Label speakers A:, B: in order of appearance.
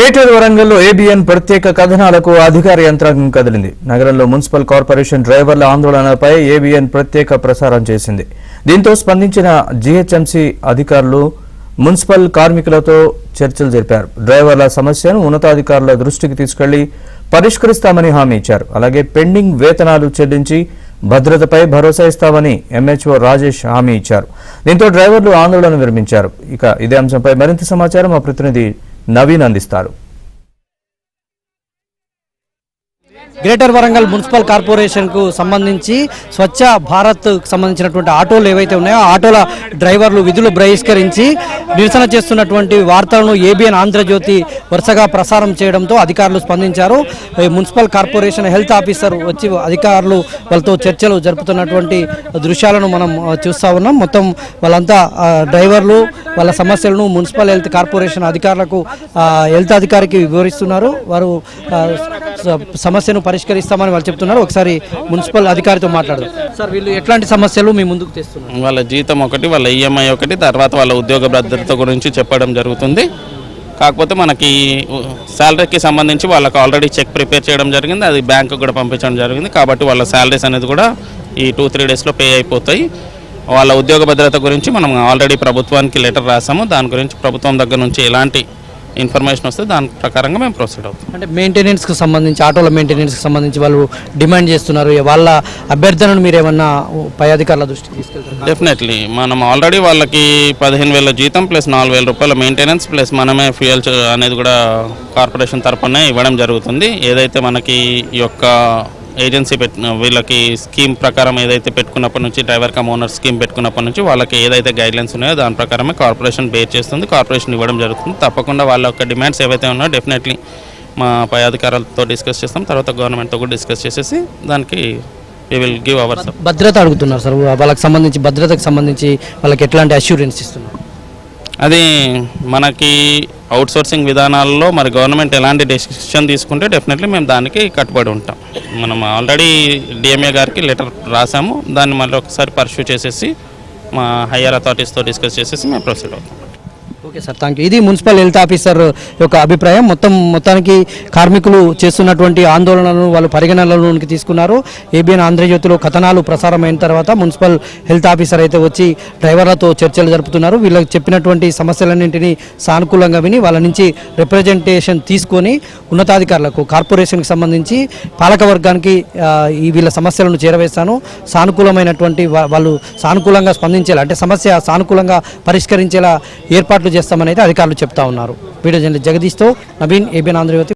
A: Greater వరంగల్లో ABN ప్రత్యేక కథనాలకు అధికార యంత్రాంగం కదిలింది. నగరంలో మున్సిపల్ కార్పొరేషన్ డ్రైవర్ల ఆందోళనపై ఏబిఎన్ ప్రత్యేక ప్రసారం చేసింది. దీంతో స్పందించిన జీహెచ్ఎంసీ అధికారులు మున్సిపల్ కార్మికులతో చర్చలు జరిపారు. డ్రైవర్ల సమస్యను ఉన్నతాధికారుల దృష్టికి తీసుకెళ్లి పరిష్కరిస్తామని హామీ ఇచ్చారు. అలాగే పెండింగ్ వేతనాలు చెల్లించి భద్రతపై భరోసా ఇస్తామని ఎంహెచ్ఓ రాజేష్ హామీ ఇచ్చారు. దీంతో డ్రైవర్లు ఆందోళన విరమించారు. ఇక ఇదే అంశంపై మరింత సమాచారం మా ప్రతినిధి నవీన్ అందిస్తారు.
B: గ్రేటర్ వరంగల్ మున్సిపల్ కార్పొరేషన్ కు సంబంధించి స్వచ్ఛ భారత్ సంబంధించినటువంటి ఆటోలు ఏవైతే ఉన్నాయో ఆటోల డ్రైవర్లు విధులు బహిష్కరించి నిరసన చేస్తున్నటువంటి వార్తలను ఏబిఎన్ ఆంధ్రజ్యోతి వరుసగా ప్రసారం చేయడంతో అధికారులు స్పందించారు. మున్సిపల్ కార్పొరేషన్ హెల్త్ ఆఫీసర్ వచ్చి అధికారులు వాళ్ళతో చర్చలు జరుపుతున్నటువంటి దృశ్యాలను మనం చూస్తూ ఉన్నాం. మొత్తం వాళ్ళంతా డ్రైవర్లు వాళ్ళ సమస్యలను మున్సిపల్ హెల్త్ కార్పొరేషన్ అధికారులకు హెల్త్ అధికారికి వివరిస్తున్నారు. వారు సమస్యను పరిష్కరిస్తామని వాళ్ళు చెప్తున్నారు. ఒకసారి మున్సిపల్ అధికారితో మాట్లాడదాం. సార్, వీళ్ళు ఎట్లాంటి సమస్యలు మీ ముందుకు తెస్తున్నారు?
C: వాళ్ళ జీతం ఒకటి, వాళ్ళ ఈఎంఐ ఒకటి, తర్వాత వాళ్ళ ఉద్యోగ భద్రత గురించి చెప్పడం జరుగుతుంది. కాకపోతే మనకి శాలరీకి సంబంధించి వాళ్ళకి ఆల్రెడీ చెక్ ప్రిపేర్ చేయడం జరిగింది. అది బ్యాంకు కూడా పంపించడం జరిగింది. కాబట్టి వాళ్ళ శాలరీస్ అనేది కూడా ఈ 2-3 డేస్లో పే అయిపోతాయి. వాళ్ళ ఉద్యోగ భద్రత గురించి మనం ఆల్రెడీ ప్రభుత్వానికి లెటర్ రాసాము. దాని గురించి ప్రభుత్వం దగ్గర నుంచి ఎలాంటి ఇన్ఫర్మేషన్ వస్తే దాని ప్రకారంగా మేము ప్రొసీడ్ అవుతాం.
B: అంటే మెయింటెనెన్స్కి సంబంధించి ఆటోల మెయింటెనెన్స్కి సంబంధించి వాళ్ళు డిమాండ్ చేస్తున్నారు. వాళ్ళ అభ్యర్థనను మీరు ఏమన్నా పై అధికారుల దృష్టికి తీసుకెళ్తారు?
C: డెఫినెట్లీ మనం ఆల్రెడీ వాళ్ళకి 15,000 జీతం ప్లస్ 4,000 రూపాయల మెయింటెనెన్స్ ప్లస్ మనమే ఫ్యూయల్ అనేది కూడా కార్పొరేషన్ తరఫునే ఇవ్వడం జరుగుతుంది. ఏదైతే మనకి ఈ యొక్క ఏజెన్సీ వీళ్ళకి స్కీమ్ ప్రకారం ఏదైతే పెట్టుకున్నప్పటి నుంచి డ్రైవర్ కమ్ ఓనర్ స్కీమ్ పెట్టుకున్నప్పటి నుంచి వాళ్ళకి ఏదైతే గైడ్లైన్స్ ఉన్నాయో దాని ప్రకారమే కార్పొరేషన్ బేర్ చేస్తుంది, కార్పొరేషన్ ఇవ్వడం జరుగుతుంది. తప్పకుండా వాళ్ళ యొక్క డిమాండ్స్ ఏవైతే ఉన్నాయో డెఫినెట్లీ మా పై అధికారులతో డిస్కస్ చేస్తాం. తర్వాత గవర్నమెంట్తో కూడా డిస్కస్ చేసేసి దానికి we will give our support.
B: భద్రత అడుగుతున్నారు సార్, వాళ్ళకి సంబంధించి భద్రతకు సంబంధించి వాళ్ళకి ఎట్లాంటి అష్యూరెన్స్ ఇస్తున్నారు?
C: అది మనకి అవుట్సోర్సింగ్ విధానాల్లో మరి గవర్నమెంట్ ఎలాంటి డెసిషన్ తీసుకుంటే డెఫినెట్లీ మేము దానికి కట్టుబడి ఉంటాం. మనం ఆల్రెడీ డిఎంఏ గారికి లెటర్ రాసాము. దాన్ని మళ్ళీ ఒకసారి పర్స్యూ చేసేసి మా హయ్యర్ అథారిటీస్తో డిస్కస్ చేసేసి మేము ప్రొసీడ్ అవుతాం.
B: Okay sir, thank you. ఇది మున్సిపల్ హెల్త్ ఆఫీసర్ యొక్క అభిప్రాయం. మొత్తానికి కార్మికులు చేస్తున్నటువంటి ఆందోళనలను వాళ్ళు పరిగణనలోకి తీసుకున్నారు. ఏబిఎన్ ఆంధ్రజ్యోతిలో కథనాలు ప్రసారమైన తర్వాత మున్సిపల్ హెల్త్ ఆఫీసర్ అయితే వచ్చి డ్రైవర్లతో చర్చలు జరుపుతున్నారు. వీళ్ళకి చెప్పినటువంటి సమస్యలన్నింటినీ సానుకూలంగా విని వాళ్ళ నుంచి రిప్రజెంటేషన్ తీసుకొని ఉన్నతాధికారులకు కార్పొరేషన్కి సంబంధించి పాలక వర్గానికి వీళ్ళ సమస్యలను చేరవేస్తాను, సానుకూలమైనటువంటి వాళ్ళు సానుకూలంగా స్పందించేలా అంటే సమస్య సానుకూలంగా పరిష్కరించేలా ఏర్పాట్లు చేస్తామని అయితే అధికారులు చెప్తా ఉన్నారు. వీడియో జర్నలిస్ట్ జగదీష్తో నవీన్, ఏబిఎన్ ఆంధ్రజ్యోతి.